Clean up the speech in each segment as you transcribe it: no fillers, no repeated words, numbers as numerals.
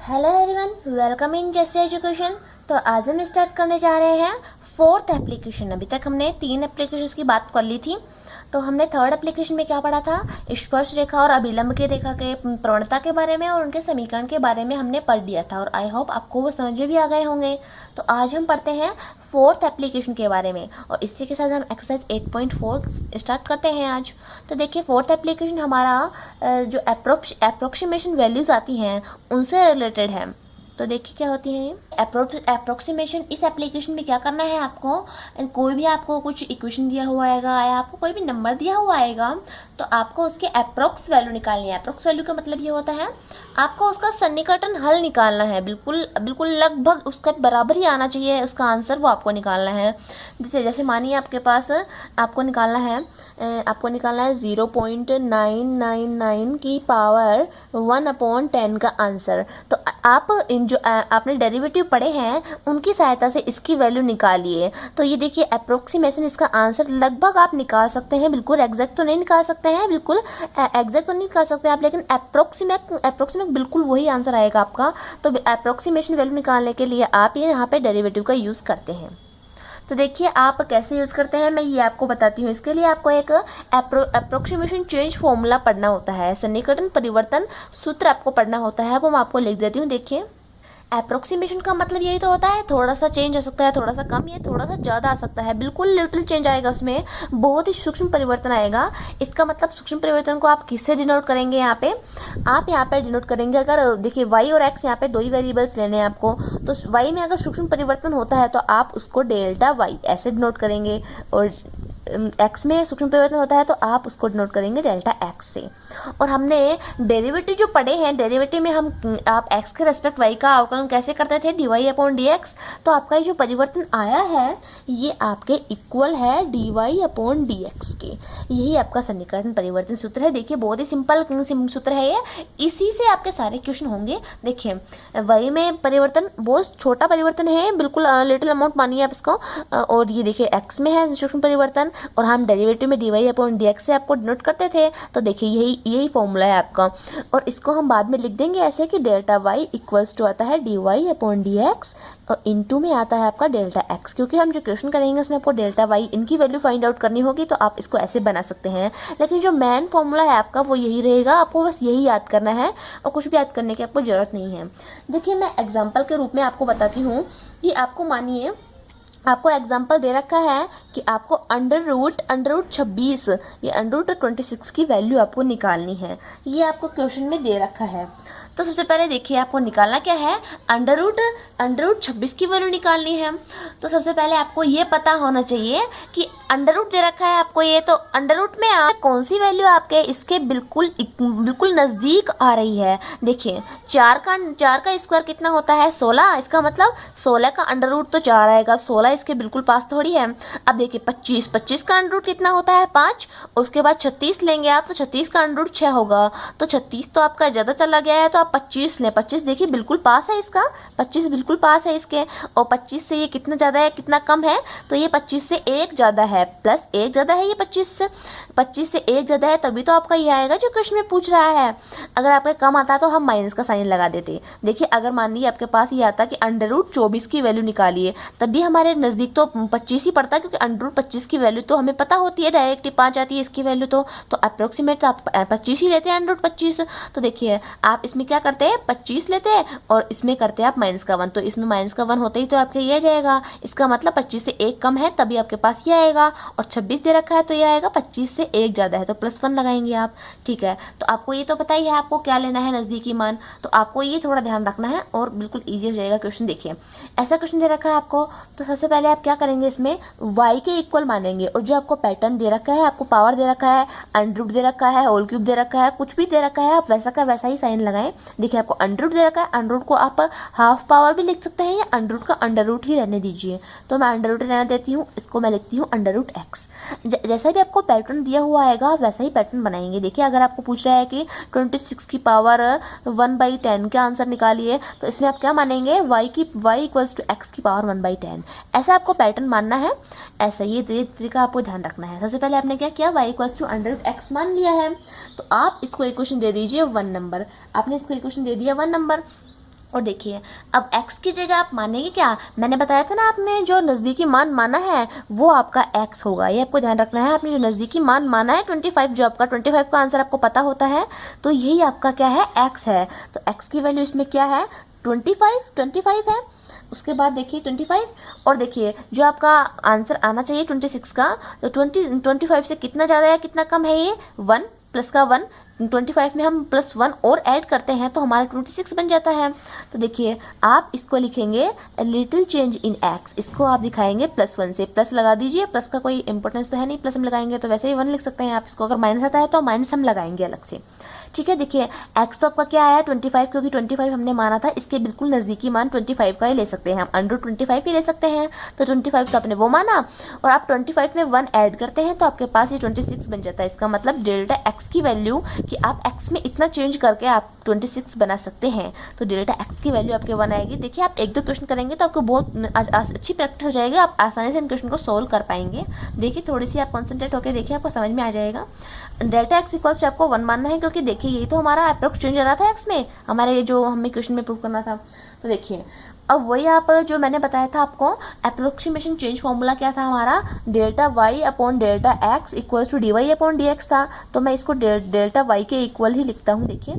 Hello everyone, welcome in just education. तो आज हम स्टार्ट करने जा रहे हैं फोर्थ एप्लीकेशन। अभी तक हमने 3 एप्लीकेशंस की बात कर ली थी। तो हमने थर्ड एप्लीकेशन में क्या पढ़ा था, स्पर्श रेखा और अभिलंब की रेखा के प्रवणता के बारे में और उनके समीकरण के बारे में हमने पढ़ लिया था और आई होप आपको वो समझ में भी आ गए होंगे। तो आज हम पढ़ते हैं फोर्थ एप्लीकेशन के बारे में और इसी के साथ हम एक्सरसाइज 8.4 स्टार्ट करते हैं आज। तो देखिए, फोर्थ एप्लीकेशन हमारा जो अप्रोक्सीमेशन वैल्यूज आती हैं उनसे रिलेटेड है। तो देखिए क्या होती है अप्रोक्सीमेशन। इस एप्लीकेशन में क्या करना है आपको, कोई भी आपको कुछ इक्वेशन दिया हुआ आएगा या आपको कोई भी नंबर दिया हुआ आएगा तो आपको उसके अप्रोक्स वैल्यू निकालनी है। अप्रोक्स वैल्यू का मतलब ये होता है आपको उसका सन्निकटन हल निकालना है। बिल्कुल बिल्कुल लगभग उसका बराबर ही आना चाहिए उसका आंसर, वो आपको निकालना है। जैसे मानिए आपके पास आपको निकालना है 0.999 की पावर 1/10 का आंसर। तो आप जो आपने डेरिवेटिव पढ़े हैं उनकी सहायता से इसकी वैल्यू निकालिए। तो ये देखिए अप्रोक्सीमेशन, इसका आंसर लगभग आप निकाल सकते हैं। बिल्कुल एग्जैक्ट तो नहीं निकाल सकते हैं, बिल्कुल एग्जैक्ट तो नहीं निकाल सकते आप, लेकिन अप्रोक्सीमेट बिल्कुल वही आंसर आएगा आपका। तो अप्रोक्सीमेशन वैल्यू निकालने के लिए आप ये यहाँ पे डेरिवेटिव का यूज़ करते हैं। तो देखिए आप कैसे यूज़ करते हैं मैं ये आपको बताती हूँ। इसके लिए आपको एक अप्रोक्सीमेशन चेंज फॉर्मूला पढ़ना होता है, सन्निकटन परिवर्तन सूत्र आपको पढ़ना होता है, वो मैं आपको लिख देती हूँ। देखिए अप्रोक्सीमेशन का मतलब यही तो होता है, थोड़ा सा चेंज हो सकता है, थोड़ा सा कम या थोड़ा सा ज़्यादा आ सकता है, बिल्कुल लिटिल चेंज आएगा, उसमें बहुत ही सूक्ष्म परिवर्तन आएगा। इसका मतलब सूक्ष्म परिवर्तन को आप किससे डिनोट करेंगे, आप यहाँ पे डिनोट करेंगे। अगर देखिए वाई और एक्स यहाँ पे दो ही वेरिएबल्स लेने हैं आपको, तो वाई में अगर सूक्ष्म परिवर्तन होता है तो आप उसको डेल्टा वाई ऐसे डिनोट करेंगे और एक्स में सूक्ष्म परिवर्तन होता है तो आप उसको डिनोट करेंगे डेल्टा एक्स से। और हमने डेरिवेटिव जो पढ़े हैं, डेरिवेटिव में आप एक्स के रेस्पेक्ट वाई का अवकलन कैसे करते थे, dy/dx। तो आपका ये जो परिवर्तन आया है ये आपके इक्वल है dy/dx के। यही आपका सन्निकटन परिवर्तन सूत्र है। देखिए बहुत ही सिंपल सूत्र है ये, इसी से आपके सारे क्वेश्चन होंगे। देखिए वाई में परिवर्तन बहुत छोटा परिवर्तन है, बिल्कुल लिटिल अमाउंट मानिए आप इसको। और ये देखिए एक्स में है सूक्ष्म परिवर्तन और हम डेरिवेटिव में dy/dx से आपको डिनोट करते थे। तो देखिए यही फॉर्मूला है आपका और इसको हम बाद में लिख देंगे ऐसे कि डेल्टा वाई इक्वल्स टू आता है dy/dx और इनटू में आता है आपका डेल्टा एक्स। क्योंकि हम जो क्वेश्चन करेंगे उसमें आपको डेल्टा वाई इनकी वैल्यू फाइंड आउट करनी होगी, तो आप इसको ऐसे बना सकते हैं। लेकिन जो मेन फॉर्मूला है आपका वो यही रहेगा, आपको बस यही याद करना है और कुछ भी याद करने की आपको ज़रूरत नहीं है। देखिए मैं एग्जाम्पल के रूप में आपको बताती हूँ कि आपको मानिए आपको एग्जाम्पल दे रखा है कि आपको अंडर रूट 26 या अंडर रूट 26 की वैल्यू आपको निकालनी है। ये आपको क्वेश्चन में दे रखा है। तो सबसे पहले देखिए आपको निकालना क्या है, अंडर रूट 26 की वैल्यू निकालनी है। तो सबसे पहले आपको ये पता होना चाहिए कि अंडर रूट दे रखा है आपको ये, तो अंडर रूट में आप कौन सी वैल्यू आपके इसके बिल्कुल नज़दीक आ रही है। देखिए 4 का स्क्वायर कितना होता है 16, इसका मतलब 16 का अंडर रूट तो 4 आएगा, 16 इसके बिल्कुल पास थोड़ी है। अब देखिए 25 का अंडर रूट कितना होता है 5, और उसके बाद 36 लेंगे आप तो 36 का अंडर रूट 6 होगा। तो 36 तो आपका ज़्यादा चला गया है तो आप 25 लें। 25 देखिए बिल्कुल पास है इसका, 25 बिल्कुल पास है इसके। और 25 से ये कितना ज़्यादा है कितना कम है, तो ये 25 से 1 ज़्यादा है, प्लस 1 ज़्यादा है ये 25 से 1 ज़्यादा है, तभी तो आपका ये आएगा जो क्वेश्चन में पूछ रहा है। अगर आपका कम आता तो हम माइनस का साइन लगा देते। देखिए अगर मान लीजिए आपके पास ये आता कि अंडर रूट 24 की वैल्यू निकालिए, तब भी हमारे नज़दीक तो 25 ही पड़ता, क्योंकि अंडर रूट 25 की वैल्यू तो हमें पता होती है, डायरेक्ट 5 आती है इसकी वैल्यू। तो अप्रोक्सीमेट तो आप 25 ही लेते हैं अंडर रूट 25। तो देखिए आप इसमें क्या करते हैं 25 लेते हैं और इसमें करते हैं आप माइनस का 1, तो इसमें माइनस का 1 होते ही तो आपके ये जाएगा। इसका मतलब 25 से 1 कम है तभी आपके पास ये आएगा, और 26 दे रखा है तो ये आएगा 25 से 1 ज़्यादा है तो +1 लगाएंगे आप। ठीक है, तो आपको ये तो पता ही है आपको क्या लेना है नज़दीकी मान, तो आपको ये थोड़ा ध्यान रखना है और बिल्कुल ईजी हो जाएगा क्वेश्चन। देखिए ऐसा क्वेश्चन दे रखा है आपको, तो सबसे पहले आप क्या करेंगे, इसमें y के इक्वल मानेंगे और जो आपको पैटर्न दे रखा है, आपको पावर दे रखा है, अंडर रूट दे रखा है, होल क्यूब दे रखा है, कुछ भी दे रखा है आप वैसा का वैसा ही साइन लगाएं। देखिए आपको अंडर रूट दे रखा है, अंडर रूट को आप हाफ पावर भी लिख सकते हैं या अंडर रूट का अंडर रूट ही रहने दीजिए। तो मैं अंडर रूट रहने देती हूँ, इसको मैं लिखती हूँ अंडर रूट एक्स। जैसा भी आपको पैटर्न दिया हुआ आएगा वैसा ही पैटर्न बनाएंगे। देखिए अगर आपको पूछ रहा है कि 26 की पावर 1/10 का आंसर निकालिए, तो इसमें आप क्या मानेंगे y इक्वल्स टू एक्स की पावर 1/10, ऐसा आपको पैटर्न मानना है। ऐसा ये तरीका आपको ध्यान रखना है। सबसे पहले आपने क्या किया, y equals to under root x मान लिया है, तो आप इसको इक्वेशन दे दीजिए 1 नंबर। आपने इसको इक्वेशन दे दिया 1 नंबर। और देखिए अब x की जगह आप मानेंगे क्या, मैंने बताया था ना आपने जो नज़दीकी मान माना है वो आपका x होगा, ये आपको ध्यान रखना है। आपने जो नज़दीकी मान माना है 25, जो आपका 25 का आंसर आपको पता होता है, तो यही आपका क्या है, x है। तो x की वैल्यू इसमें क्या है, 25 है। उसके बाद देखिए 25, और देखिए जो आपका आंसर आना चाहिए 26 का, तो 25 से कितना ज़्यादा है कितना कम है, ये 1 प्लस का 1, 25 में हम +1 और ऐड करते हैं तो हमारा 26 बन जाता है। तो देखिए आप इसको लिखेंगे लिटिल चेंज इन x, इसको आप दिखाएंगे +1 से, प्लस लगा दीजिए, प्लस का कोई इंपॉर्टेंस तो है नहीं, प्लस हम लगाएंगे तो वैसे ही 1 लिख सकते हैं आप इसको, अगर माइनस आता है तो माइनस हम लगाएंगे अलग से। ठीक है, देखिए x तो आपका क्या आया 25, क्योंकि 25 हमने माना था, इसके बिल्कुल नज़दीकी मान 25 का ही ले सकते हैं हम, √25 ही ले सकते हैं। तो 25 तो आपने वो माना, और आप 25 में 1 ऐड करते हैं तो आपके पास ये 26 बन जाता है। इसका मतलब डेल्टा x की वैल्यू कि आप x में इतना चेंज करके आप 26 बना सकते हैं, तो डेल्टा x की वैल्यू आपके 1 आएगी। देखिए आप 1-2 क्वेश्चन करेंगे तो आपको बहुत अच्छी प्रैक्टिस हो जाएगी, आप आसानी से इन क्वेश्चन को सोल्व कर पाएंगे। देखिए थोड़ी सी आप कॉन्सेंट्रेट होकर देखिए, आपको समझ में आ जाएगा। डेल्टा x इक्वल्स आपको 1 मानना है, क्योंकि देखिए यही तो हमारा अप्रोक्स चेंज हो रहा था x में, हमारे जो हमें क्वेश्चन में प्रूव करना था। तो देखिए अब वही आप जो मैंने बताया था आपको अप्रोक्सीमेशन चेंज फॉर्मूला क्या था हमारा, delta y upon delta x equals to dy upon dx था। तो मैं इसको डेल्टा y के इक्वल ही लिखता हूँ, देखिए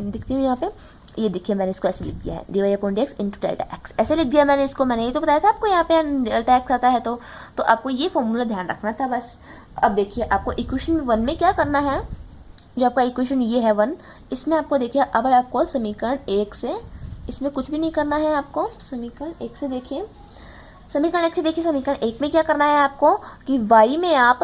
दिखती हूँ यहाँ पे, ये देखिए मैंने इसको ऐसे लिख दिया है, dy upon dx into delta x, ऐसे लिख दिया मैंने इसको। मैंने ये तो बताया था आपको यहाँ पे डेल्टा x आता है, तो आपको ये फॉर्मूला ध्यान रखना था बस। अब देखिए आपको इक्वेशन 1 में क्या करना है, जो आपका इक्वेशन ये है 1, इसमें आपको देखिए अब आपको समीकरण 1 से, इसमें कुछ भी नहीं करना है आपको, समीकरण 1 से देखिए, समीकरण 1 से देखिए, समीकरण 1 में क्या करना है आपको कि y में आप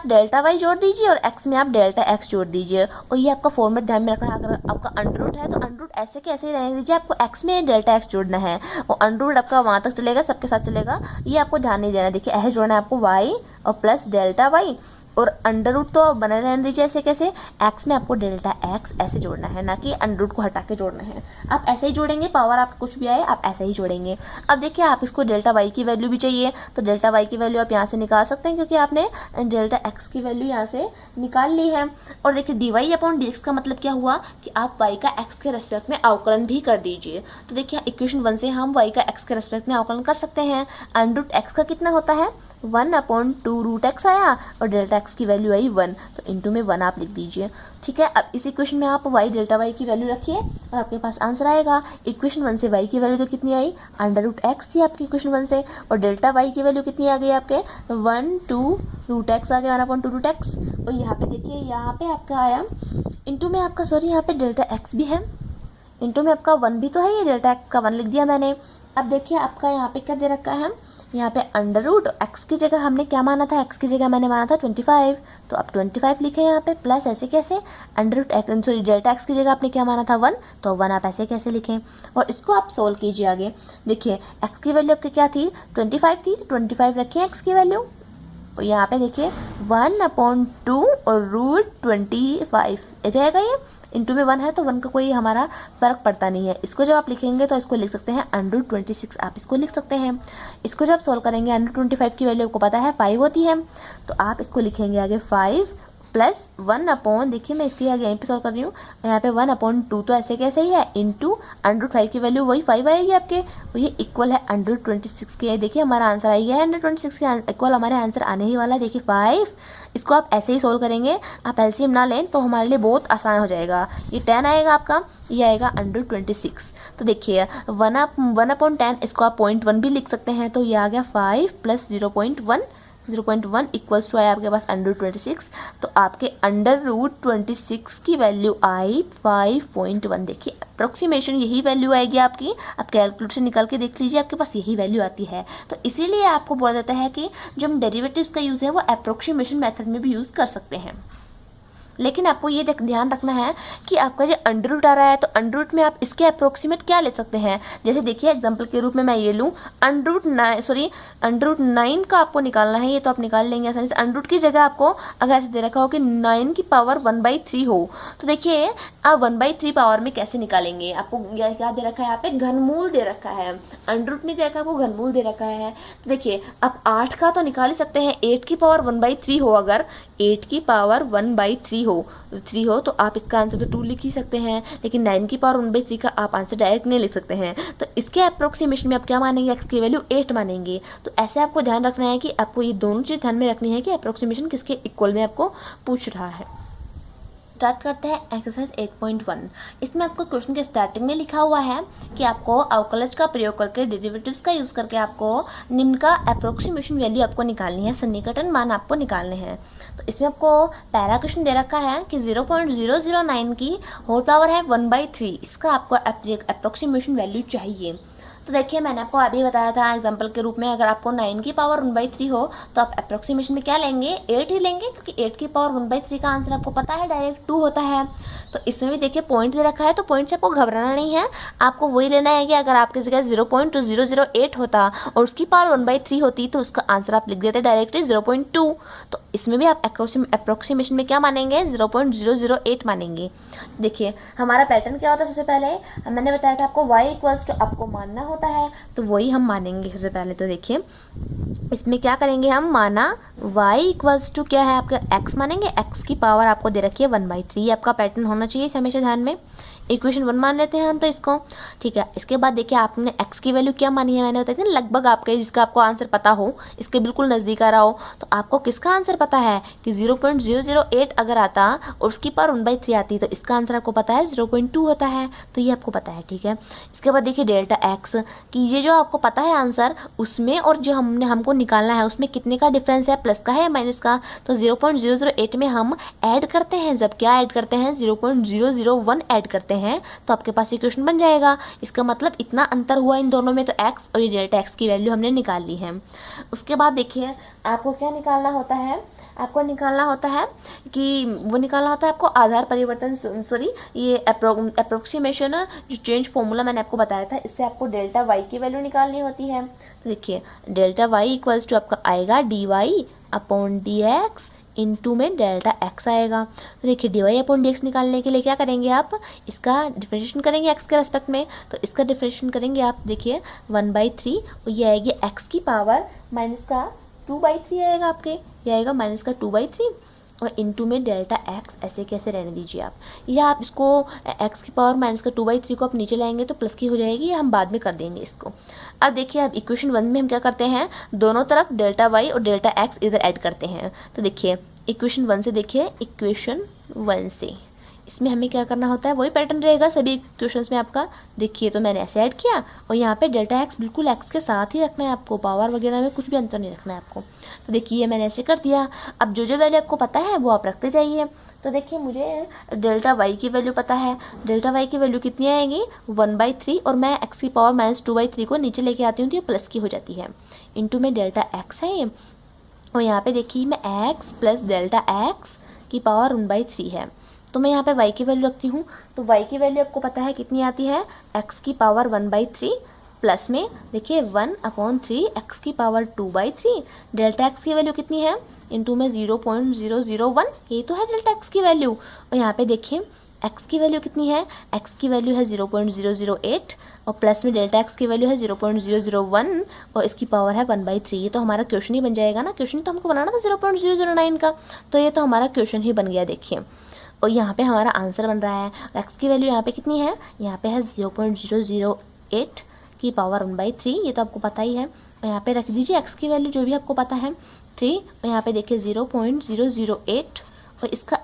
डेल्टा y जोड़ दीजिए और x में आप डेल्टा x जोड़ दीजिए। और ये आपका फॉर्मेट ध्यान में रखना है, अगर आपका अंडर है तो अंडर ऐसे के ऐसे ही रहने दीजिए, आपको x में डेल्टा x जोड़ना है, और अंडर आपका वहाँ तक चलेगा, सबके साथ चलेगा, ये आपको ध्यान नहीं देना। देखिए ऐसे जोड़ना है आपको y और प्लस डेल्टा y, और अंडर रूट तो बने रहने दीजिए ऐसे कैसे, x में आपको डेल्टा x ऐसे जोड़ना है, ना कि अंडर रूट को हटा के जोड़ना है। आप ऐसे ही जोड़ेंगे, पावर आप कुछ भी आए आप ऐसे ही जोड़ेंगे। अब देखिए आप इसको डेल्टा y की वैल्यू भी चाहिए, तो डेल्टा y की वैल्यू आप यहाँ से निकाल सकते हैं, क्योंकि आपने डेल्टा x की वैल्यू यहाँ से निकाल ली है। और देखिए dy अपॉन dx का मतलब क्या हुआ कि आप y का x के रेस्पेक्ट में अवकलन भी कर दीजिए। तो देखिए इक्वेशन 1 से हम y का x के रेस्पेक्ट में अवकलन कर सकते हैं। अंडर रूट x का कितना होता है, 1/2√x आया, और डेल्टा x की वैल्यू आई 1, तो इनटू में 1 आप लिख दीजिए। ठीक है, अब इस इक्वेशन में आप y डेल्टा y की वैल्यू रखिए और आपके पास आंसर आएगा। इक्वेशन 1 से y की वैल्यू तो कितनी आई, √x थी आपकी इक्वेशन 1 से, और डेल्टा y की वैल्यू कितनी आ गई आपके, 1/2√x आ गया, 1/2√x। और यहाँ पे देखिए, यहाँ पे आपका आया इनटू में आपका, सॉरी यहाँ पे डेल्टा x भी है, इनटू में आपका 1 भी तो है, ये डेल्टा x का 1 लिख दिया मैंने। अब देखिए आपका यहाँ पे क्या दे रखा है, यहाँ पे अंडर रूट x की जगह हमने क्या माना था, x की जगह मैंने माना था 25, तो आप 25 लिखे यहाँ पे, प्लस ऐसे कैसे, under root x, sorry delta x की जगह आपने क्या माना था 1, तो 1 आप ऐसे कैसे लिखें। और इसको आप सोल्व कीजिए आगे। देखिए x की वैल्यू आपकी क्या थी, 25 थी, तो 25 रखिए x की वैल्यू, और यहाँ पे देखिए 1/2 और √25 रहेगा, ये इनटू में 1 है तो 1 का कोई हमारा फ़र्क पड़ता नहीं है। इसको जब आप लिखेंगे तो इसको लिख सकते हैं √26, आप इसको लिख सकते हैं। इसको जब सॉल्व करेंगे, √25 की वैल्यू आपको पता है 5 होती है, तो आप इसको लिखेंगे आगे 5 प्लस 1 देखिए मैं इसके आगे यहीं पे सॉल्व कर रही हूँ, यहाँ पे 1/2 तो ऐसे कैसे ही है, इंटू √5 की वैल्यू वही 5 आएगी आपके, और ये इक्वल है √26 के। देखिए हमारा आंसर आ गया है 126 के इक्वल, हमारे आंसर आने ही वाला है। देखिए 5, इसको आप ऐसे ही सोल्व करेंगे, आप एलसीएम ना लें तो हमारे लिए बहुत आसान हो जाएगा। ये 10 आएगा आपका, ये आएगा √26। तो देखिए 1/10, इसको आप 0.1 भी लिख सकते हैं, तो ये आ गया 5 प्लस 0.1 इक्वल्स टू आया आपके पास √26। तो आपके √26 की वैल्यू आई 5.1। देखिए अप्रोक्सीमेशन यही वैल्यू आएगी आपकी, आप कैलकुलेटर से निकाल के देख लीजिए, आपके पास यही वैल्यू आती है। तो इसीलिए आपको बोला जाता है कि जो हम डेरिवेटिव्स का यूज़ है वो अप्रोक्सीमेशन मेथड में भी यूज़ कर सकते हैं। लेकिन आपको ये ध्यान रखना है कि आपका जो अंडर रूट आ रहा है, तो अंडर रूट में आप इसके अप्रोक्सीमेट क्या ले सकते हैं। जैसे देखिए एग्जांपल के रूप में मैं ये लूँ, अंडर रूट 9 का आपको निकालना है, ये तो आप निकाल लेंगे आसानी से। अंडर रूट की जगह आपको अगर ऐसे दे रखा हो कि 9 की पावर 1/3 हो, तो देखिए आप 1/3 पावर में कैसे निकालेंगे। आपको क्या दे रखा है, यहाँ पे घनमूल दे रखा है, अंडर रूट नहीं दे रखा, आपको घनमूल दे रखा है। तो देखिए आप 8 का तो निकाल ही सकते हैं, 8 की पावर 1/3 हो अगर, 8 की पावर 1/3 हो तो आप इसका आंसर तो 2 लिख ही सकते हैं, लेकिन 9 की पावर 1/3 का आप आंसर डायरेक्ट नहीं लिख सकते हैं। तो इसके अप्रोक्सीमेशन में आप क्या मानेंगे, एक्स की वैल्यू 8 मानेंगे। तो ऐसे आपको ध्यान रखना है कि आपको ये दोनों चीज़ ध्यान में रखनी है कि अप्रोक्सीमेशन किसके इक्वल में आपको पूछ रहा है। स्टार्ट करते हैं एक्सरसाइज 8.1। इसमें आपको क्वेश्चन के स्टार्टिंग में लिखा हुआ है कि आपको अवकलज का प्रयोग करके, डेरिवेटिव्स का यूज़ करके आपको निम्न का अप्रोक्सीमेशन वैल्यू आपको निकालनी है, सन्निकटन मान आपको निकालने हैं। तो इसमें आपको पहला क्वेश्चन दे रखा है कि 0.009 की होल पावर है 1/3, इसका आपको अप्रोक्सीमेशन वैल्यू चाहिए। तो देखिए मैंने आपको अभी बताया था एग्जांपल के रूप में, अगर आपको 9 की पावर 1/3 हो तो आप अप्रोक्सीमेशन में क्या लेंगे, 8 ही लेंगे, क्योंकि 8 की पावर 1/3 का आंसर आपको पता है डायरेक्ट 2 होता है। तो इसमें भी देखिए पॉइंट दे रखा है, तो पॉइंट से आपको घबराना नहीं है, आपको वही लेना है कि अगर आपकी जगह 0.008 होता और उसकी पावर 1/3 होती तो उसका आंसर आप लिख देते डायरेक्टली 0.2। तो इसमें भी आप अप्रोक्सीमेशन में क्या मानेंगे, 0.008 मानेंगे। देखिए हमारा पैटर्न क्या होता है, सबसे पहले मैंने बताया था आपको y इक्वल्स टू आपको मानना होता है, तो वही हम मानेंगे सबसे पहले। तो देखिए इसमें क्या करेंगे, हम माना y इक्वल्स टू क्या है आपका x मानेंगे, x की पावर आपको दे रखी है 1/3, आपका पैटर्न होना चाहिए हमेशा ध्यान में। इक्वेशन 1 मान लेते हैं हम तो इसको, ठीक है। इसके बाद देखिए आपने x की वैल्यू क्या मानी है, मैंने बताया था ना लगभग आपके जिसका आपको आंसर पता हो, इसके बिल्कुल नज़दीक आ रहा हो, तो आपको किसका आंसर पता है कि 0.008 अगर आता और उसकी पावर 1/3 आती तो इसका आंसर आपको पता है 0.2 होता है, तो ये आपको पता है, ठीक है। इसके बाद देखिए डेल्टा x कि ये जो आपको पता है आंसर, उसमें और जो हमको निकालना है उसमें कितने का डिफरेंस है, प्लस का है या माइनस का। तो 0.008 में हम ऐड करते हैं, जब क्या ऐड करते हैं, 0.001 ऐड करते हैं तो आपके पास इक्वेशन बन जाएगा। इसका मतलब इतना अंतर हुआ इन दोनों में, तो x और ये डेल्टा x की वैल्यू हमने निकाल ली है। उसके बाद देखिए आपको क्या निकालना होता है, आपको निकालना होता है कि वो निकालना होता है आपको आधार परिवर्तन, सॉरी ये अप्रोक्सीमेशन जो चेंज फॉर्मूला मैंने आपको बताया था, इससे आपको डेल्टा y की वैल्यू निकालनी होती है। तो देखिए डेल्टा y इक्वल्स टू आपका आएगा dy/dx इनटू में डेल्टा x आएगा। तो देखिए dy/dx निकालने के लिए क्या करेंगे, आप इसका डिफरेंशिएशन करेंगे x के रेस्पेक्ट में, तो इसका डिफरेंशिएशन करेंगे आप देखिए 1/3 और ये आएगी x की पावर माइनस का 2/3 आएगा आपके, ये आएगा माइनस का 2/3 और इनटू में डेल्टा x, ऐसे कैसे रहने दीजिए आप, या आप इसको x की पावर माइनस का 2/3 को आप नीचे लाएंगे तो प्लस की हो जाएगी, या हम बाद में कर देंगे इसको। अब देखिए अब इक्वेशन 1 में हम क्या करते हैं, दोनों तरफ डेल्टा y और डेल्टा x इधर ऐड करते हैं। तो देखिए इक्वेशन 1 से, देखिए इक्वेशन 1 से इसमें हमें क्या करना होता है, वही पैटर्न रहेगा सभी इक्वेशंस में आपका। देखिए तो मैंने ऐसे ऐड किया और यहाँ पे डेल्टा x बिल्कुल x के साथ ही रखना है आपको, पावर वगैरह में कुछ भी अंतर नहीं रखना है आपको। तो देखिए मैंने ऐसे कर दिया, अब जो जो वैल्यू आपको पता है वो आप रखते जाइए। तो देखिए मुझे डेल्टा y की वैल्यू पता है, डेल्टा y की वैल्यू कितनी आएगी 1/3 और मैं x की पावर माइनस 2/3 को नीचे लेके आती हूँ तो ये प्लस की हो जाती है, इंटू में डेल्टा x है ये, और यहाँ पे देखिए मैं x प्लस डेल्टा x की पावर 1/3 है, तो मैं यहाँ पे y की वैल्यू रखती हूँ। तो y की वैल्यू आपको पता है कितनी आती है, x की पावर 1/3 प्लस में देखिए 1/3 x की पावर 2/3, डेल्टा x की वैल्यू कितनी है, इंटू में 0.001, ये तो है डेल्टा x की वैल्यू। और यहाँ पे देखिए x की वैल्यू कितनी है, x की वैल्यू है 0.008 और प्लस में डेल्टा x की वैल्यू है 0.001 और इसकी पावर है 1/3। ये तो हमारा क्वेश्चन ही बन जाएगा ना, क्वेश्चन तो हमको बनाना था 0.009 का, तो ये तो हमारा क्वेश्चन ही बन गया देखिए। और यहाँ पे हमारा आंसर बन रहा है, x की वैल्यू यहाँ पे कितनी है, यहाँ पे है 0.008 की पावर 1/3, ये तो आपको पता ही है। और यहाँ पे रख दीजिए x की वैल्यू जो भी आपको पता है 3, और यहाँ पे देखिए 0.008 और इसका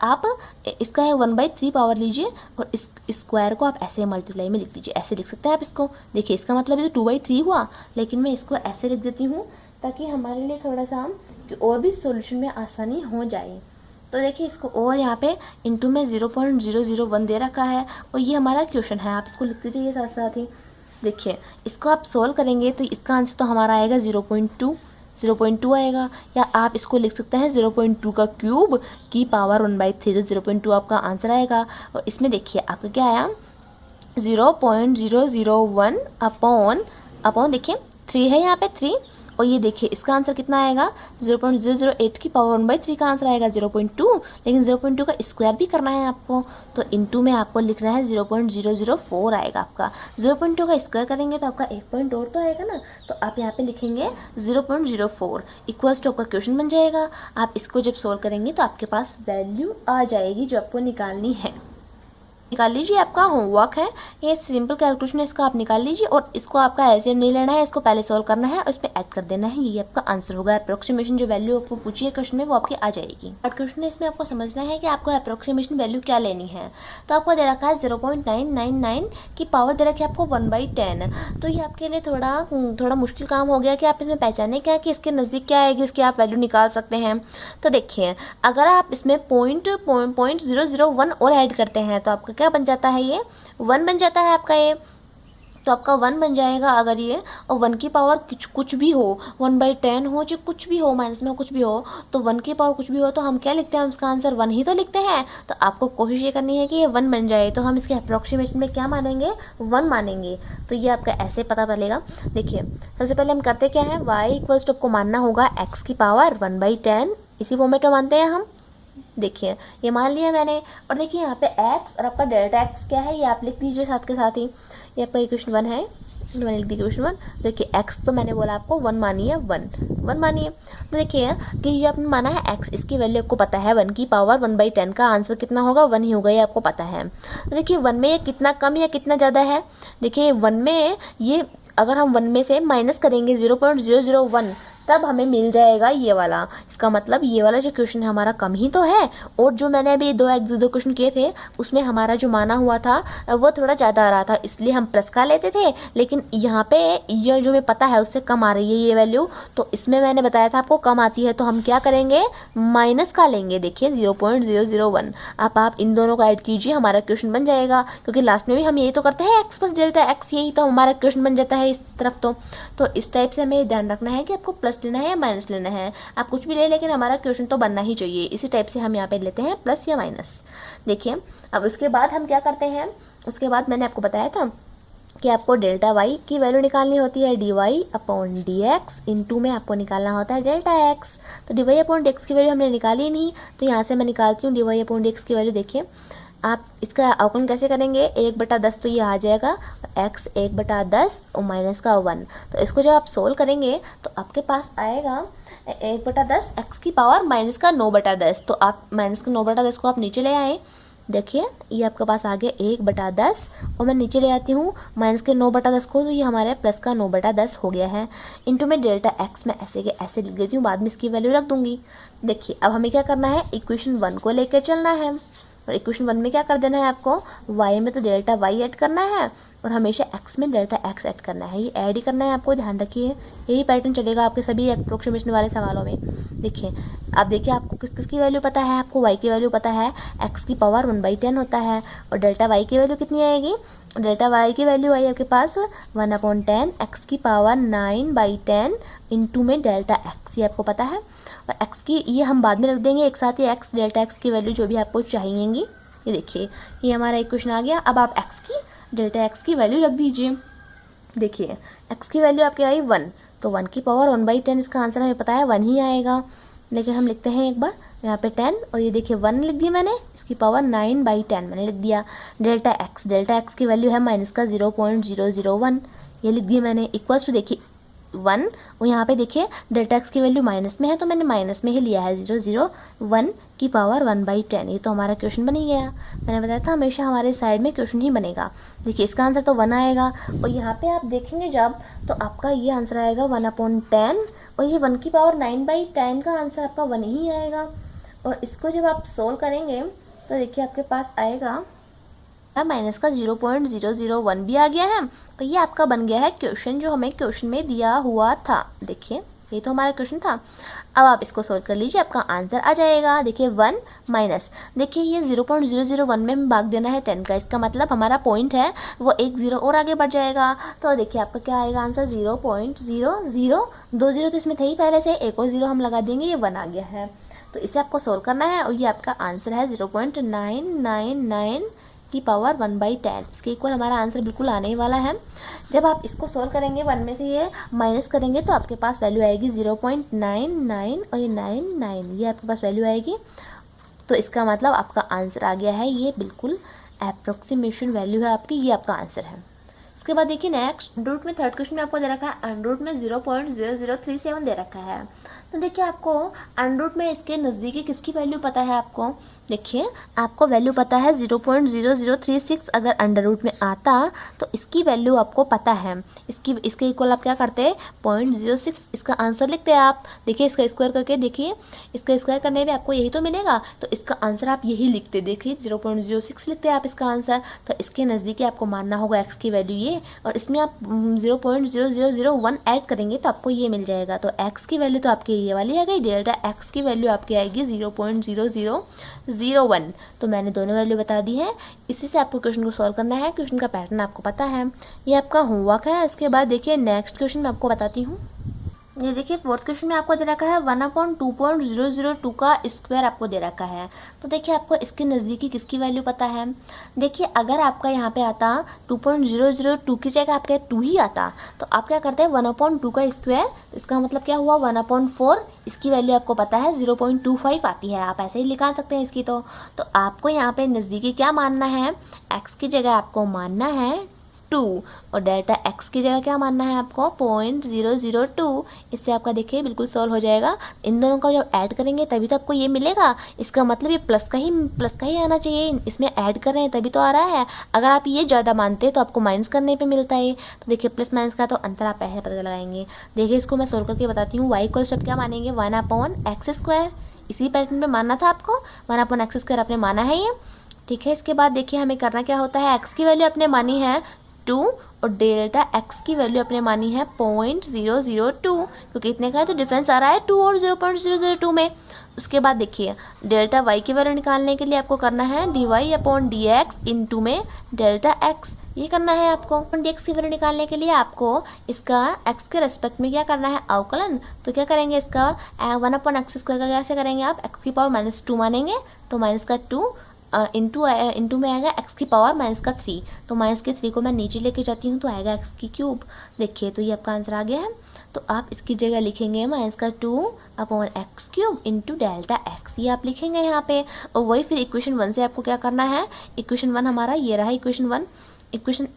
है 1/3 पावर लीजिए और इस स्क्वायर को आप ऐसे मल्टीप्लाई में लिख दीजिए, ऐसे लिख सकते हैं आप इसको। देखिए इसका मतलब ये तो 2/3 हुआ, लेकिन मैं इसको ऐसे लिख देती हूँ ताकि हमारे लिए थोड़ा सा और भी सोल्यूशन में आसानी हो जाए। तो देखिए इसको और यहाँ पे इंटू में 0.001 दे रखा है और ये हमारा क्वेश्चन है, आप इसको लिख दीजिए साथ साथ ही। देखिए इसको आप सोल्व करेंगे तो इसका आंसर तो हमारा आएगा 0.2 आएगा, या आप इसको लिख सकते हैं 0.2 का क्यूब की पावर 1/3, तो 0.2 आपका आंसर आएगा। और इसमें देखिए आपका क्या आया 0.001 अपॉन देखिए 3 है यहाँ पे 3 और ये देखिए इसका आंसर कितना आएगा, 0.008 की पावर 1/3 का आंसर आएगा 0.2, लेकिन 0.2 का स्क्वायर भी करना है आपको, तो इनटू में आपको लिखना है 0.004 आएगा आपका। 0.2 का स्क्वायर करेंगे तो आपका 1 पॉइंट और तो आएगा ना, तो आप यहाँ पे लिखेंगे 0.04 इक्वल्स टू आपका क्वेश्चन बन जाएगा। आप इसको जब सोल्व करेंगे तो आपके पास वैल्यू आ जाएगी जो आपको निकालनी है। निकाल लीजिए, आपका होमवर्क है ये सिंपल कैलकुलेशन है, इसका आप निकाल लीजिए और इसको आपका ऐसे नहीं लेना है, इसको पहले सॉल्व करना है और इस पर ऐड कर देना है, ये आपका आंसर होगा। अप्रोक्सीमेशन जो वैल्यू आपको पूछी है क्वेश्चन में वो आपकी आ जाएगी। बट क्वेश्चन है इसमें आपको समझना है कि आपको अप्रोक्सीमेशन वैल्यू क्या लेनी है। तो आपको दे रखा है 0.999 की पावर दे रखी है आपको 1/10। तो ये आपके लिए थोड़ा मुश्किल काम हो गया कि आप इसमें पहचाने क्या कि इसके नज़दीक क्या आएगी, इसकी आप वैल्यू निकाल सकते हैं। तो देखिए अगर आप इसमें 0.001 और ऐड करते हैं तो आपका क्या बन जाता है, ये 1 बन जाता है आपका ये, तो आपका 1 बन जाएगा अगर ये, और 1 की पावर कुछ भी हो, 1/10 हो चाहे कुछ भी हो, माइनस में कुछ भी हो, तो 1 की पावर कुछ भी हो तो हम क्या लिखते हैं, हम इसका आंसर 1 ही तो लिखते हैं। तो आपको कोशिश ये करनी है कि ये 1 बन जाए, तो हम इसके अप्रोक्सीमेशन में क्या मानेंगे, 1 मानेंगे। तो ये आपका ऐसे पता चलेगा। देखिए सबसे पहले हम करते क्या है, y इक्वल्स टू आपको मानना होगा x की पावर 1/10, इसी फॉर्मेट में मानते हैं हम। देखिए ये मान लिया मैंने, और देखिए यहाँ पे x और आपका डेल्टा x क्या है ये आप लिख दीजिए साथ के साथ ही। ये आपका इक्वेशन 1 है, मैंने लिख दी इक्वेशन 1। देखिए x तो मैंने बोला आपको 1 मानिए, 1 मानिए। तो देखिए कि ये आपने माना है x, इसकी वैल्यू आपको पता है 1 की पावर 1/10 का आंसर कितना होगा, 1 ही होगा, ये आपको पता है। तो देखिए 1 में ये कितना कम या कितना ज़्यादा है, देखिए 1 में ये अगर हम 1 में से माइनस करेंगे 0.001 तब हमें मिल जाएगा ये वाला। इसका मतलब ये वाला जो क्वेश्चन है हमारा कम ही तो है, और जो मैंने अभी दो क्वेश्चन किए थे उसमें हमारा जो माना हुआ था वो थोड़ा ज़्यादा आ रहा था, इसलिए हम प्लस का लेते थे, लेकिन यहाँ पे ये जो हमें पता है उससे कम आ रही है ये वैल्यू, तो इसमें मैंने बताया था आपको कम आती है, तो हम क्या करेंगे, माइनस का लेंगे। देखिए 0.001 आप इन दोनों को ऐड कीजिए, हमारा क्वेश्चन बन जाएगा, क्योंकि लास्ट में भी हम यही तो करते हैं, x प्लस डेल्टा x, यही तो हमारा क्वेश्चन बन जाता है इस तरफ। तो इस टाइप से हमें ध्यान रखना है कि आपको प्लस लेना है या माइनस लेना है, आप कुछ भी ले, लेकिन हमारा क्वेश्चन तो बनना ही चाहिए। इसी टाइप से हम यहाँ पे लेते हैं प्लस या माइनस। देखिए अब उसके बाद हम क्या करते हैं, उसके बाद मैंने आपको बताया था कि आपको डेल्टा y की वैल्यू निकालनी होती है, dy/dx, इनटू में आपको निकालना होता है डेल्टा x। तो dy/dx की वैल्यू हमने निकाली नहीं, तो यहाँ से मैं निकालती हूँ dy/dx की वैल्यू। देखिए आप इसका अवकलन कैसे करेंगे, 1/10 तो ये आ जाएगा, x 1/10 और माइनस का 1, तो इसको जब आप सोल्व करेंगे तो आपके पास आएगा 1/10 x की पावर माइनस का 9/10। तो आप माइनस का 9/10 को आप नीचे ले आए, देखिए ये आपके पास आ गया 1/10, और मैं नीचे ले आती हूँ माइनस के 9/10 को, तो ये हमारे प्लस का 9/10 हो गया है। इनटू में डेल्टा x में ऐसे के ऐसे लिख देती हूँ, बाद में इसकी वैल्यू रख दूंगी। देखिए अब हमें क्या करना है, इक्वेशन 1 को लेकर चलना है, और इक्वेशन 1 में क्या कर देना है आपको, y में तो डेल्टा y ऐड करना है और हमेशा x में डेल्टा x ऐड करना है, ये ऐड ही करना है आपको, ध्यान रखिए यही पैटर्न चलेगा आपके सभी अप्रोक्सीमेशन वाले सवालों में। देखिए अब देखिए आपको किस किस की वैल्यू पता है, आपको y की वैल्यू पता है, x की पावर 1/10 होता है, और डेल्टा y की वैल्यू कितनी आएगी, डेल्टा y की वैल्यू आई आपके पास 1/10 x की पावर 9/10 इनटू में डेल्टा x, ये आपको पता है, और x की ये हम बाद में रख देंगे एक साथ ही, x डेल्टा x की वैल्यू जो भी आपको चाहिएगी। ये देखिए ये हमारा इक्वेशन आ गया। अब आप x की डेल्टा x की वैल्यू रख दीजिए। देखिए x की वैल्यू आपकी आई 1, तो 1 की पावर 1/10 इसका आंसर हमें पता है 1 ही आएगा, लेकिन हम लिखते हैं एक बार यहाँ पे 10, और ये देखिए 1 लिख दिया मैंने, इसकी पावर 9/10 मैंने लिख दिया। डेल्टा x की वैल्यू है माइनस का 0.001, ये लिख दिया मैंने, इक्वल्स टू देखिए 1, और यहाँ पे देखिए डेल्टा x की वैल्यू माइनस में है तो मैंने माइनस में ही लिया है, 0.001 की पावर 1/10, ये तो हमारा क्वेश्चन बन ही गया। मैंने बताया था हमेशा हमारे साइड में क्वेश्चन ही बनेगा। देखिए इसका आंसर तो 1 आएगा, और यहाँ पे आप देखेंगे जब तो आपका ये आंसर आएगा 1/10, और ये 1 की पावर 9/10 का आंसर आपका 1 ही आएगा। और इसको जब आप सोल्व करेंगे तो देखिए आपके पास आएगा माइनस का 0.001 भी आ गया है, और ये आपका बन गया है क्वेश्चन जो हमें क्वेश्चन में दिया हुआ था। देखिए ये तो हमारा क्वेश्चन था। अब आप इसको सोल्व कर लीजिए, आपका आंसर आ जाएगा। देखिए 1 माइनस, देखिए ये 0.001 में भाग देना है 10 का, इसका मतलब हमारा पॉइंट है वो एक 0 और आगे बढ़ जाएगा। तो देखिए आपका क्या आएगा आंसर, 0.00, 2 0 तो इसमें थे ही पहले से, एक और 0 हम लगा देंगे, ये 1 आ गया है। तो इसे आपको सोल्व करना है, और ये आपका आंसर है 0.999 की पावर 1/10, इसके इक्वल हमारा आंसर बिल्कुल आने ही वाला है। जब आप इसको सॉल्व करेंगे 1 में से ये माइनस करेंगे तो आपके पास वैल्यू आएगी 0.99 और ये 99, ये आपके पास वैल्यू आएगी। तो इसका मतलब आपका आंसर आ गया है, ये बिल्कुल अप्रोक्सीमेशन वैल्यू है आपकी, ये आपका आंसर है। इसके बाद देखिए नेक्स्ट अंडर रूट में थर्ड क्वेश्चन में आपको दे रखा है अंडर रूट में 0.0037 दे रखा है। तो देखिए आपको अंडर रूट में इसके नज़दीकी किसकी वैल्यू पता है आपको, देखिए आपको वैल्यू पता है 0.0036, अगर अंडर रूट में आता तो इसकी वैल्यू आपको पता है, इसके इक्वल आप क्या करते हैं 0.06, इसका आंसर लिखते हैं आप। देखिए इसका स्क्वायर करके देखिए, इसका स्क्वायर करने में आपको यही तो मिलेगा, तो इसका आंसर आप यही लिखते, देखिए 0.06 लिखते हैं आप इसका आंसर। तो इसके नज़दीकी आपको मानना होगा एक्स की वैल्यू ये, और इसमें आप 0.0001 ऐड करेंगे तो आपको ये मिल जाएगा। तो एक्स की वैल्यू तो आपकी ये वाली आ गई, डेल्टा एक्स की वैल्यू आपकी आएगी 0.0001। तो मैंने दोनों वैल्यू बता दी है, इसी से आपको क्वेश्चन को सॉल्व करना है। क्वेश्चन का पैटर्न आपको पता है, ये आपका होमवर्क है। उसके बाद देखिए नेक्स्ट क्वेश्चन मैं आपको बताती हूँ। ये देखिए फोर्थ क्वेश्चन में आपको दे रखा है 1/2.002 का स्क्वायर आपको दे रखा है। तो देखिए आपको इसके नज़दीकी किसकी वैल्यू पता है। देखिए अगर आपका यहाँ पे आता 2.002 की जगह आपके 2 ही आता तो आप क्या करते हैं 1/2 का स्क्वायर, इसका मतलब क्या हुआ 1/4, इसकी वैल्यू आपको पता है 0.25 आती है, आप ऐसे ही निकाल सकते हैं इसकी। तो आपको यहाँ पे नज़दीकी क्या मानना है, एक्स की जगह आपको मानना है 2 और डेल्टा एक्स की जगह क्या मानना है आपको 0.002। इससे आपका देखिए बिल्कुल सॉल्व हो जाएगा। इन दोनों को जब ऐड करेंगे तभी तो आपको ये मिलेगा, इसका मतलब ये प्लस का ही आना चाहिए, इसमें ऐड कर रहे हैं तभी तो आ रहा है। अगर आप ये ज़्यादा मानते हैं तो आपको माइनस करने पे मिलता है। तो देखिए प्लस माइनस का तो अंतर आप ऐसे पता लगाएंगे। देखिए इसको मैं सोल्व करके बताती हूँ। वाई इक्वल क्या मानेंगे 1/x², इसी पैटर्न में मानना था आपको, 1/x² आपने माना है ये, ठीक है। इसके बाद देखिए हमें करना क्या होता है, एक्स की वैल्यू आपने मानी है 2 और डेल्टा एक्स की वैल्यू अपने मानी है 0.002, क्योंकि इतने का है तो डिफरेंस आ रहा है 2 और 0.002 में। उसके बाद देखिए डेल्टा वाई की वैल्यू निकालने के लिए आपको करना है dy/dx इंटू में डेल्टा एक्स, ये करना है आपको। dx की वैल्यू निकालने के लिए आपको इसका x के रेस्पेक्ट में क्या करना है अवकलन। तो क्या करेंगे इसका 1/x² का कैसे करेंगे आप, x की पावर -2 मानेंगे, तो माइनस का 2 इंटू में आएगा x की पावर -3, तो -3 को मैं नीचे लेके जाती हूँ तो आएगा x³। देखिए तो ये आपका आंसर आ गया है। तो आप इसकी जगह लिखेंगे -2/x³ इंटू डेल्टा एक्स, ये आप लिखेंगे यहाँ पे। और वही फिर इक्वेशन 1 से आपको क्या करना है, इक्वेशन 1 हमारा ये रहा इक्वेशन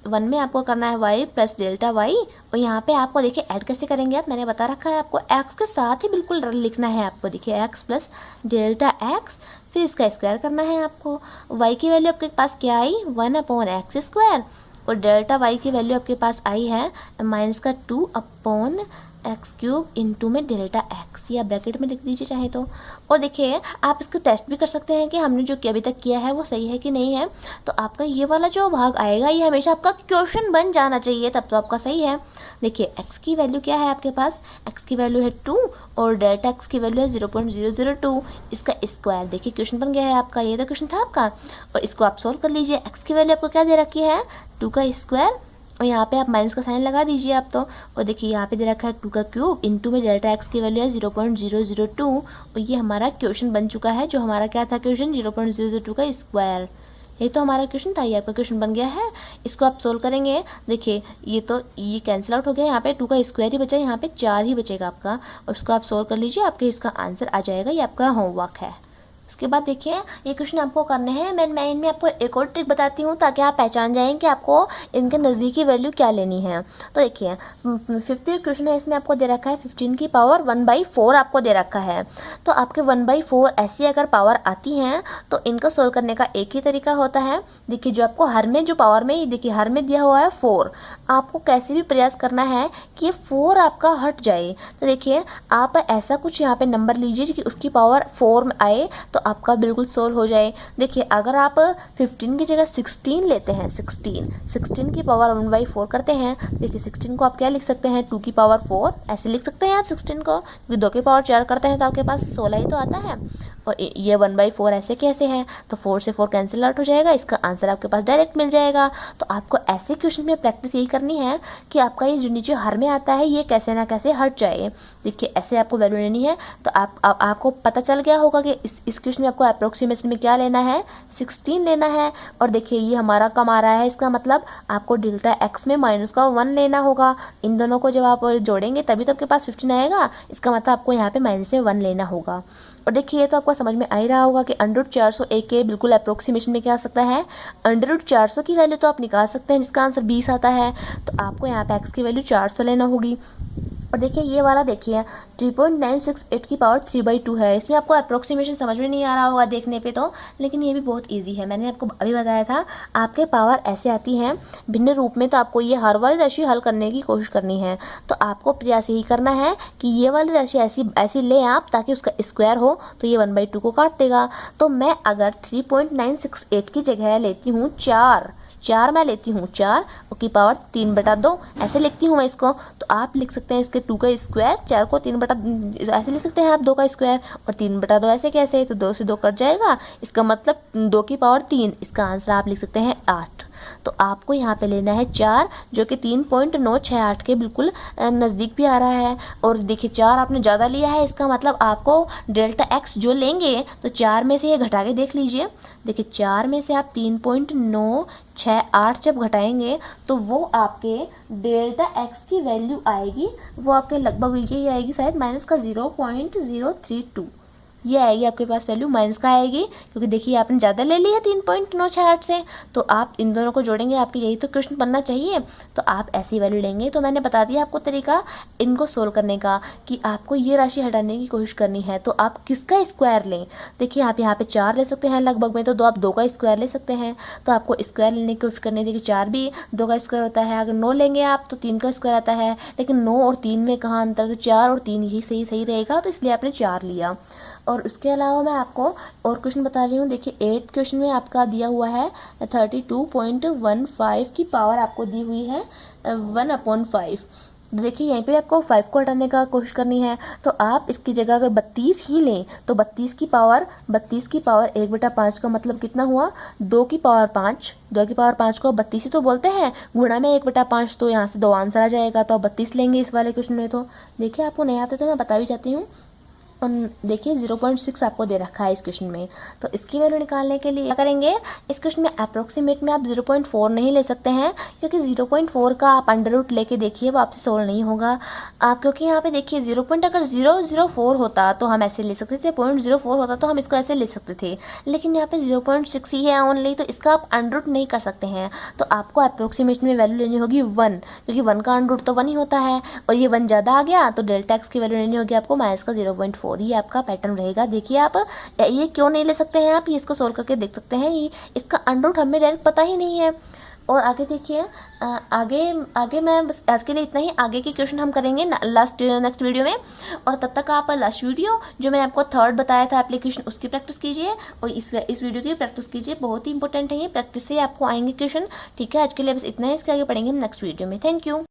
1 में आपको करना है y प्लस डेल्टा वाई, और यहाँ पे आपको देखिए ऐड कैसे करेंगे आप, मैंने बता रखा है आपको, x के साथ ही बिल्कुल लिखना है आपको। देखिए x प्लस डेल्टा एक्स, फिर इसका स्क्वायर करना है आपको। y की वैल्यू आपके पास क्या आई 1/x² और डेल्टा y की वैल्यू आपके पास आई है -2/x³ इंटू में डेल्टा एक्स, या ब्रैकेट में लिख दीजिए चाहे तो। और देखिए आप इसको टेस्ट भी कर सकते हैं कि हमने जो अभी तक किया है वो सही है कि नहीं है। तो आपका ये वाला जो भाग आएगा ये हमेशा आपका क्वेश्चन बन जाना चाहिए, तब तो आपका सही है। देखिए x की वैल्यू क्या है आपके पास, x की वैल्यू है 2 और डेल्टा x की वैल्यू है 0.002, इसका स्क्वायर। देखिए क्वेश्चन बन गया है आपका, ये तो क्वेश्चन था आपका। और इसको आप सोल्व कर लीजिए। x की वैल्यू आपको क्या दे रखी है 2 का स्क्वायर, और यहाँ पे आप माइनस का साइन लगा दीजिए आप तो। और देखिए यहाँ पे दे रखा है 2 का क्यूब इंटू में डेल्टा एक्स की वैल्यू है 0.002, और ये हमारा क्वेश्चन बन चुका है। जो हमारा क्या था क्वेश्चन 0.002 का स्क्वायर, ये तो हमारा क्वेश्चन था, ये आपका क्वेश्चन बन गया है। इसको आप सोल्व करेंगे, देखिए ये कैंसिल आउट हो गया, यहाँ पे 2 का स्क्वायर ही बचा, यहाँ पे 4 ही बचेगा आपका। और उसको आप सोल्व कर लीजिए, आपके इसका आंसर आ जाएगा। ये आपका होमवर्क है। इसके बाद देखिए ये क्वेश्चन आपको करने हैं। मैं इनमें आपको एक और ट्रिक बताती हूँ ताकि आप पहचान जाएं कि आपको इनके नज़दीकी वैल्यू क्या लेनी है। तो देखिए 50 क्वेश्चन है, इसमें आपको दे रखा है 15 की पावर 1/4 आपको दे रखा है। तो आपके 1/4 ऐसी अगर पावर आती हैं तो इनको सोल्व करने का एक ही तरीका होता है। देखिए जो आपको हर में जो पावर में, देखिए हर में दिया हुआ है 4, आपको कैसे भी प्रयास करना है कि ये 4 आपका हट जाए। तो देखिए आप ऐसा कुछ यहाँ पे नंबर लीजिए कि उसकी पावर 4 में आए तो आपका बिल्कुल सोल्व हो जाए। देखिए अगर आप 15 की जगह 16 लेते हैं, 16 की पावर 1/4 करते हैं। देखिए 16 को आप क्या लिख सकते हैं 2 की पावर 4 ऐसे लिख सकते हैं आप 16 को, क्योंकि 2 की पावर 4 करते हैं तो आपके पास 16 ही तो आता है। और ये 1/4 ऐसे कैसे है, तो 4 से 4 कैंसिल आउट हो जाएगा, इसका आंसर आपके पास डायरेक्ट मिल जाएगा। तो आपको ऐसे क्वेश्चन में प्रैक्टिस यही करनी है कि आपका ये जो नीचे हर में आता है ये कैसे ना कैसे हट जाए। देखिए ऐसे आपको वैल्यू लेनी है। तो आपको पता चल गया होगा कि इस क्वेश्चन में आपको अप्रोक्सीमेशन में क्या लेना है, 16 लेना है। और देखिए ये हमारा कम आ रहा है, इसका मतलब आपको डेल्टा एक्स में माइनस का 1 लेना होगा। इन दोनों को जब आप जोड़ेंगे तभी तो आपके पास 15 आएगा, इसका मतलब आपको यहाँ पे माइनस में 1 लेना होगा। और देखिए ये तो आपको समझ में आ ही रहा होगा कि √401 के बिल्कुल अप्रोक्सीमेशन में क्या आ सकता है, √400 की वैल्यू तो आप निकाल सकते हैं जिसका आंसर 20 आता है। तो आपको यहाँ पे एक्स की वैल्यू 400 लेना होगी। और देखिए ये वाला देखिए 3.968 की पावर 3/2 है। इसमें आपको अप्रोक्सीमेशन समझ में नहीं आ रहा होगा देखने पे तो, लेकिन ये भी बहुत इजी है। मैंने आपको अभी बताया था आपके पावर ऐसे आती हैं भिन्न रूप में, तो आपको ये हर वाली राशि हल करने की कोशिश करनी है। तो आपको प्रयास यही करना है कि ये वाली राशि ऐसी लें आप ताकि उसका स्क्वायर हो, तो ये 1/2 को काट देगा। तो मैं अगर 3.968 की जगह लेती हूँ 4 मैं लेती हूँ 4 की पावर 3/2 ऐसे लिखती हूँ मैं इसको। तो आप लिख सकते हैं इसके 2 का स्क्वायर, 4 को 3 ऐसे लिख सकते हैं आप 2 का स्क्वायर, और 3/2 ऐसे कैसे, तो 2 से 2 कट जाएगा, इसका मतलब 2 की पावर 3, इसका आंसर आप लिख सकते हैं 8। तो आपको यहाँ पे लेना है 4 जो कि 3.968 के बिल्कुल नज़दीक भी आ रहा है। और देखिए 4 आपने ज़्यादा लिया है, इसका मतलब आपको डेल्टा एक्स जो लेंगे तो 4 में से ये घटा के देख लीजिए। देखिए 4 में से आप 3.968 जब घटाएंगे तो वो आपके डेल्टा एक्स की वैल्यू आएगी, वो आपके लगभग यही आएगी शायद माइनस का 0.032, ये आएगी आपके पास वैल्यू माइनस का आएगी, क्योंकि देखिए आपने ज़्यादा ले लिया 3.968 से। तो आप इन दोनों को जोड़ेंगे, आपके यही तो क्वेश्चन बनना चाहिए। तो आप ऐसी वैल्यू लेंगे। तो मैंने बता दिया आपको तरीका इनको सोल्व करने का कि आपको ये राशि हटाने की कोशिश करनी है। तो आप किसका स्क्वायर लें, देखिए आप यहाँ पे 4 ले सकते हैं लगभग में, तो आप 2 का स्क्वायर ले सकते हैं। तो आपको स्क्वायर लेने की कोशिश करनी है। देखिए 4 भी 2 का स्क्वायर होता है, अगर 9 लेंगे आप तो 3 का स्क्वायर आता है, लेकिन 9 और 3 में कहाँ अंतर, तो 4 और 3 यही सही रहेगा, तो इसलिए आपने 4 लिया। और उसके अलावा मैं आपको और क्वेश्चन बता रही हूँ। देखिए 8th क्वेश्चन में आपका दिया हुआ है 32.15 की पावर आपको दी हुई है 1/5। देखिए यहीं पे आपको 5 को हटाने का कोशिश करनी है। तो आप इसकी जगह अगर 32 ही लें तो 32 की पावर 1/5 का मतलब कितना हुआ, 2 की पावर 5। 2 की पावर 5 को 32 ही तो बोलते हैं, गुणा में 1/5, तो यहाँ से 2 आंसर आ जाएगा। तो आप 32 लेंगे इस वाले क्वेश्चन में। तो देखिए आपको नहीं आते तो मैं बता भी जाती हूँ। देखिए 0.6 आपको दे रखा है इस क्वेश्चन में। तो इसकी वैल्यू निकालने के लिए क्या करेंगे, इस क्वेश्चन में अप्रोक्सीमेट में आप 0.4 नहीं ले सकते हैं, क्योंकि 0.4 का आप अंडर रूट लेके देखिए वो आपसे सोल्व नहीं होगा। आप क्योंकि यहाँ पे देखिए अगर 0.04 होता तो हम ऐसे ले सकते थे, 0.04 होता तो हम इसको ऐसे ले सकते थे, लेकिन यहाँ पे 0.6 ही है ओनली, तो इसका आप अंडर रूट नहीं कर सकते हैं। तो आपको अप्रोक्सीमेशन में वैल्यू लेनी होगी 1, क्योंकि 1 का अंडर रूट तो 1 ही होता है, और ये 1 ज़्यादा आ गया तो डेल्टा एक्स की वैल्यू लेनी होगी आपको माइनस का 0.4। ये आपका पैटर्न रहेगा। देखिए आप ये क्यों नहीं ले सकते हैं, आप ये इसको सोल्व करके देख सकते हैं। ये इसका अंडर रूट हमें डायरेक्ट पता ही नहीं है। और आगे देखिए आगे मैं बस आज के लिए इतना ही। आगे के क्वेश्चन हम करेंगे नेक्स्ट वीडियो में। और तब तक आप लास्ट वीडियो जो मैंने आपको 3rd बताया था एप्लीकेशन, उसकी प्रैक्टिस कीजिए, और इस वीडियो की प्रैक्टिस कीजिए। बहुत ही इंपॉर्टेंट है ये, प्रैक्टिस से आपको आएंगे क्वेश्चन। ठीक है, आज के लिए बस इतना ही। इसके आगे पढ़ेंगे हम नेक्स्ट वीडियो में। Thank you.